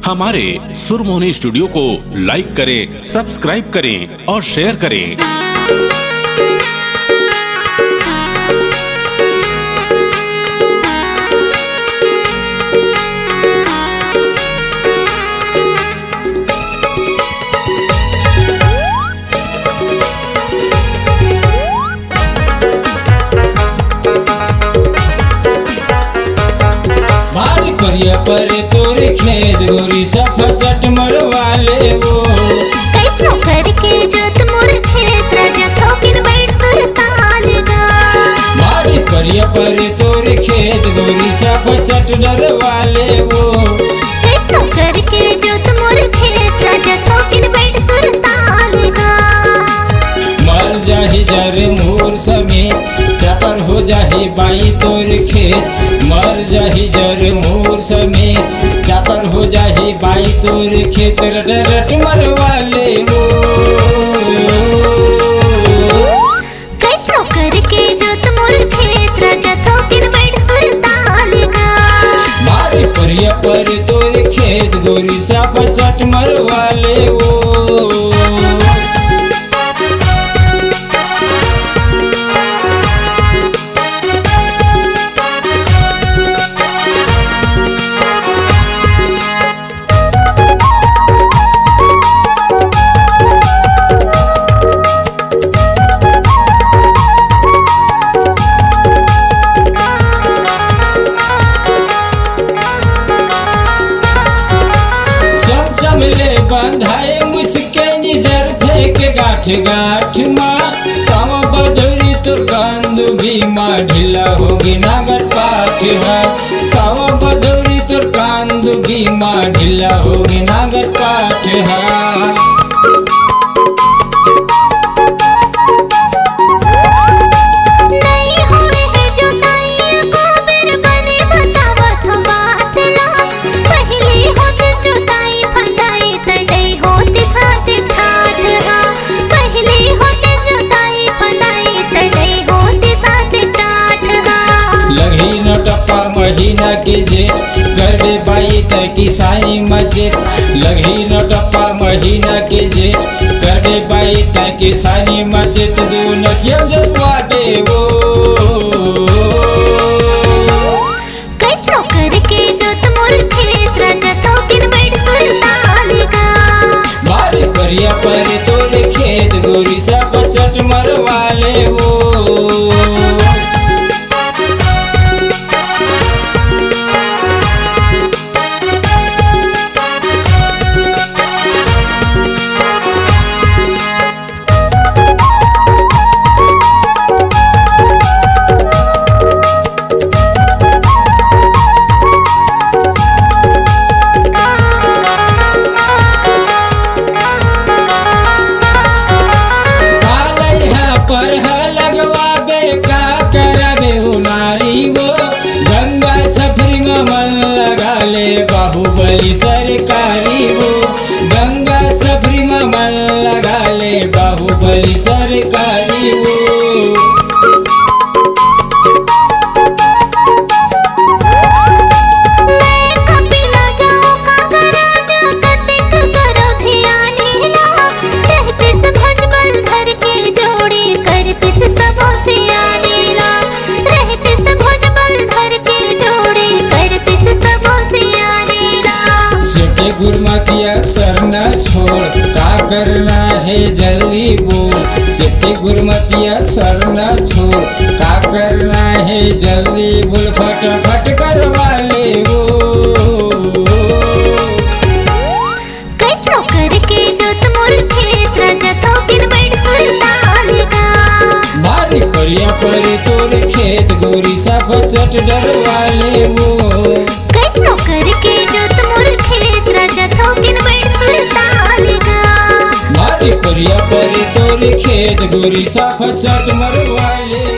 हमारे सुरमोहनी स्टूडियो को लाइक करें, सब्सक्राइब करें और शेयर करें। पर तोरे खेत गोरी सफा चट मरवाले वो कैसो करके जोत मोर खेत राजा ठोकिन बैठ सुरताल गा मारे परिया पर तोरे खेत गोरी सफा चट डरवाले वो कैसो करके जोत मोर खेत राजा ठोकिन बैठ सुरताल गा मर जाही जर मोर समेत चकर हो जाही बाई तोरे खेत मर जाही जर मोर समेत चकर हो जाही बाई तोरे खेत रट मरवाले वो कैसो करके जोत मोर खेत राजा ठोकिन बैठ सुरताल गा मारे परिया पर तोरे खेत गोरी साफ चट मरवाले वो चमले बंधाए मुसके निजर फेंक गाठ गाठ माँ सावा बदौरी तुर कांदू भी माँ ढीला होगी नागर पाठ है सावा बदौरी तुर कांदू भी माँ ढीला होगी नागर पाठ है महीना के जेठ करबे बाई तय किसानी मचेत लगी न टप्पा महीना के जेठ करबे बाई तय किसानी मचेत दो नसियम जवाबे वो कैसो करके जोत मोर खेत राजा ठोकिन बैठ सुरताल गा मारे परिया पर तोरे खेत गोरी सब चट मरवाले वो बाहुबली सरकारी वो गंगा सबरी में मन लगा ले बाहुबली सरकारी वो गुरमतिया सरना छोड़ का करना है जल्दी बोल चिट्ठी गुरमतिया सरना छोड़ का करना है जल्दी बोल फटाफट करवा ले वो कैसो करके जोत मोर खेत राजा ठोकिन बैठ सुरताल गा मारी परिया पर तोरे खेत गोरी साफ चट डरवाले वो कैसो करके जोत मोर खेत राजा ठोकिन बैठ सुरताल गा मारी परिया पर तोरे खेत गोरी साफ चट मरवाले।